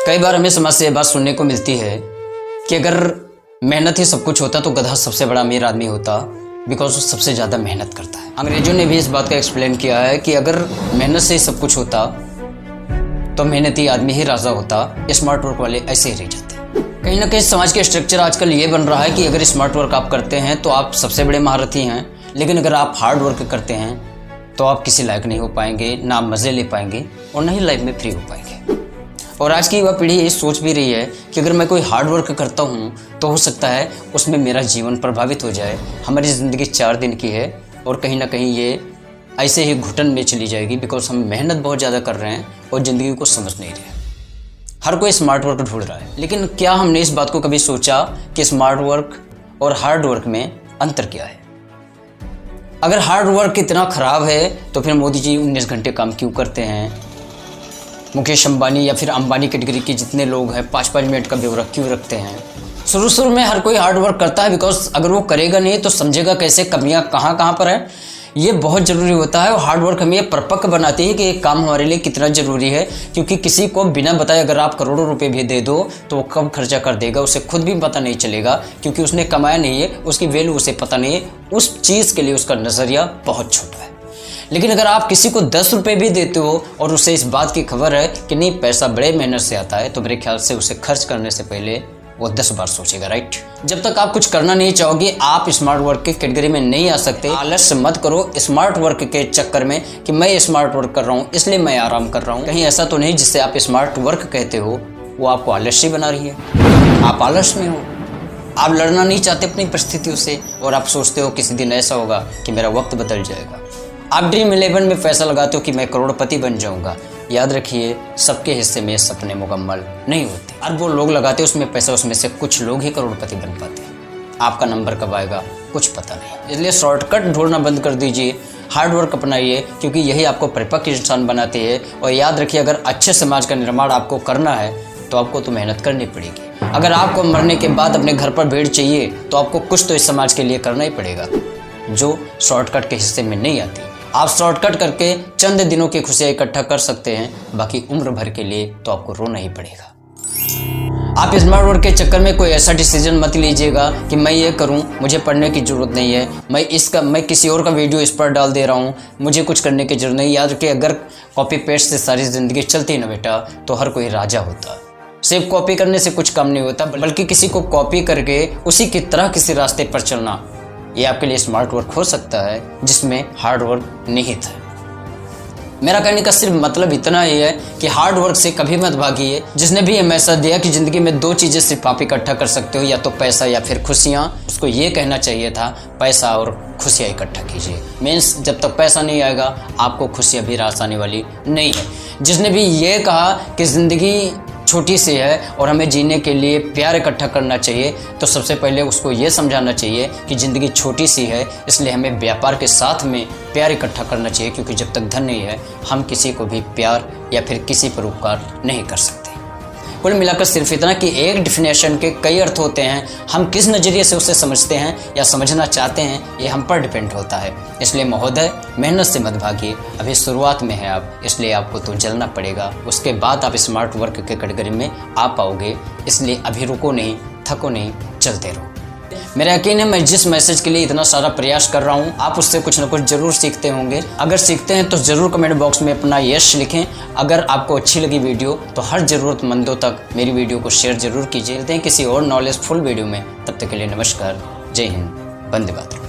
कई बार हमें समाज से ये बात सुनने को मिलती है कि अगर मेहनत ही सब कुछ होता तो गधा सबसे बड़ा अमीर आदमी होता, बिकॉज वो सबसे ज़्यादा मेहनत करता है। अंग्रेजों ने भी इस बात का एक्सप्लेन किया है कि अगर मेहनत से ही सब कुछ होता तो मेहनती आदमी ही राजा होता, स्मार्ट वर्क वाले ऐसे ही रह जाते। कहीं ना कहीं समाज के स्ट्रक्चर आजकल ये बन रहा है कि अगर स्मार्ट वर्क आप करते हैं तो आप सबसे बड़े महारथी हैं, लेकिन अगर आप हार्ड वर्क करते हैं तो आप किसी लायक नहीं हो पाएंगे, ना मज़े ले पाएंगे और ना ही लाइफ में फ्री हो पाएंगे। और आज की युवा पीढ़ी ये सोच भी रही है कि अगर मैं कोई हार्ड वर्क करता हूँ तो हो सकता है उसमें मेरा जीवन प्रभावित हो जाए। हमारी ज़िंदगी 4 दिन की है और कहीं ना कहीं ये ऐसे ही घुटन में चली जाएगी, बिकॉज हम मेहनत बहुत ज़्यादा कर रहे हैं और ज़िंदगी को समझ नहीं रहे। हर कोई स्मार्ट वर्क ढूंढ रहा है, लेकिन क्या हमने इस बात को कभी सोचा कि स्मार्ट वर्क और हार्ड वर्क में अंतर क्या है? अगर हार्ड वर्क इतना ख़राब है तो फिर मोदी जी 19 घंटे काम क्यों करते हैं? मुकेश अंबानी या फिर अंबानी कैटेगरी के जितने लोग हैं 5-5 मिनट का ब्यौरा क्यों रखते हैं? शुरू में हर कोई हार्ड वर्क करता है, बिकॉज अगर वो करेगा नहीं तो समझेगा कैसे कमियां कहाँ पर है। ये बहुत ज़रूरी होता है और हार्ड वर्क हमें ये परिपक्व बनाती है कि एक काम हमारे लिए कितना ज़रूरी है, क्योंकि किसी को बिना बताए अगर आप करोड़ों रुपए भी दे दो तो वो कब खर्चा कर देगा उसे खुद भी पता नहीं चलेगा, क्योंकि उसने कमाया नहीं है, उसकी वैल्यू उसे पता नहीं है, उस चीज़ के लिए उसका नज़रिया बहुत छोटा है। लेकिन अगर आप किसी को 10 रुपये भी देते हो और उसे इस बात की खबर है कि नहीं पैसा बड़े मेहनत से आता है, तो मेरे ख्याल से उसे खर्च करने से पहले वो 10 बार सोचेगा, राइट? जब तक आप कुछ करना नहीं चाहोगे आप स्मार्ट वर्क के कैटेगरी में नहीं आ सकते। आलस्य मत करो स्मार्ट वर्क के चक्कर में कि मैं स्मार्ट वर्क कर रहा हूँ इसलिए मैं आराम कर रहा हूँ। कहीं ऐसा तो नहीं जिससे आप स्मार्ट वर्क कहते हो वो आपको आलस्य बना रही है? आप आलस्य में हो, आप लड़ना नहीं चाहते अपनी परिस्थितियों से और आप सोचते हो किसी दिन ऐसा होगा कि मेरा वक्त बदल जाएगा। आप ड्रीम 11 में पैसा लगाते हो कि मैं करोड़पति बन जाऊंगा। याद रखिए सबके हिस्से में सपने मुकम्मल नहीं होते। अरबों लोग लगाते उसमें पैसा, उसमें से कुछ लोग ही करोड़पति बन पाते हैं। आपका नंबर कब आएगा कुछ पता नहीं। इसलिए शॉर्टकट ढूंढना बंद कर दीजिए, हार्ड वर्क अपनाइए, क्योंकि यही आपको परिपक्व इंसान बनाती है। और याद रखिए अगर अच्छे समाज का निर्माण आपको करना है तो आपको तो मेहनत करनी पड़ेगी। अगर आपको मरने के बाद अपने घर पर भीड़ चाहिए तो आपको कुछ तो इस समाज के लिए करना ही पड़ेगा, जो शॉर्टकट के हिस्से में नहीं आती। आप शॉर्टकट करके चंद दिनों की खुशियाँ इकट्ठा कर सकते हैं, बाकी उम्र भर के लिए तो आपको रोना ही पड़ेगा। आप स्मार्ट वर्क के चक्कर में कोई ऐसा डिसीजन मत लीजिएगा कि मैं ये करूं, मुझे पढ़ने की ज़रूरत नहीं है, मैं किसी और का वीडियो इस पर डाल दे रहा हूं, मुझे कुछ करने की ज़रूरत नहीं। याद रखिए अगर कॉपी पेस्ट से सारी ज़िंदगी चलती ना बेटा तो हर कोई राजा होता। सिर्फ कॉपी करने से कुछ काम नहीं होता, बल्कि किसी को कॉपी करके उसी की तरह किसी रास्ते पर चलना, ये आपके लिए स्मार्ट वर्क हो सकता है जिसमें हार्ड वर्क निहित है। मेरा कहने का सिर्फ मतलब इतना ही है कि हार्ड वर्क से कभी मत भागिए। जिसने भी ये मैसेज दिया कि ज़िंदगी में 2 चीज़ें सिर्फ आप इकट्ठा कर सकते हो, या तो पैसा या फिर खुशियाँ, उसको ये कहना चाहिए था पैसा और खुशियाँ इकट्ठा कीजिए। मीन्स जब तक पैसा नहीं आएगा आपको खुशियाँ भी रास आने वाली नहीं है। जिसने भी ये कहा कि ज़िंदगी छोटी सी है और हमें जीने के लिए प्यार इकट्ठा करना चाहिए, तो सबसे पहले उसको ये समझाना चाहिए कि ज़िंदगी छोटी सी है, इसलिए हमें व्यापार के साथ में प्यार इकट्ठा करना चाहिए, क्योंकि जब तक धन नहीं है हम किसी को भी प्यार या फिर किसी पर उपकार नहीं कर सकते। कुल मिलाकर सिर्फ इतना कि एक डिफिनेशन के कई अर्थ होते हैं, हम किस नज़रिए से उसे समझते हैं या समझना चाहते हैं ये हम पर डिपेंड होता है। इसलिए महोदय मेहनत से मत भागिए, अभी शुरुआत में है आप, इसलिए आपको तो जलना पड़ेगा, उसके बाद आप स्मार्ट वर्क के कैटेगरी में आ पाओगे। इसलिए अभी रुको नहीं, थको नहीं, चलते रहो। मेरा यकीन है मैं जिस मैसेज के लिए इतना सारा प्रयास कर रहा हूँ आप उससे कुछ ना कुछ जरूर सीखते होंगे। अगर सीखते हैं तो ज़रूर कमेंट बॉक्स में अपना यश लिखें। अगर आपको अच्छी लगी वीडियो तो हर ज़रूरतमंदों तक मेरी वीडियो को शेयर जरूर कीजिए। मिलते हैं किसी और नॉलेजफुल वीडियो में, तब तक के लिए नमस्कार, जय हिंद, वंदे मातरम।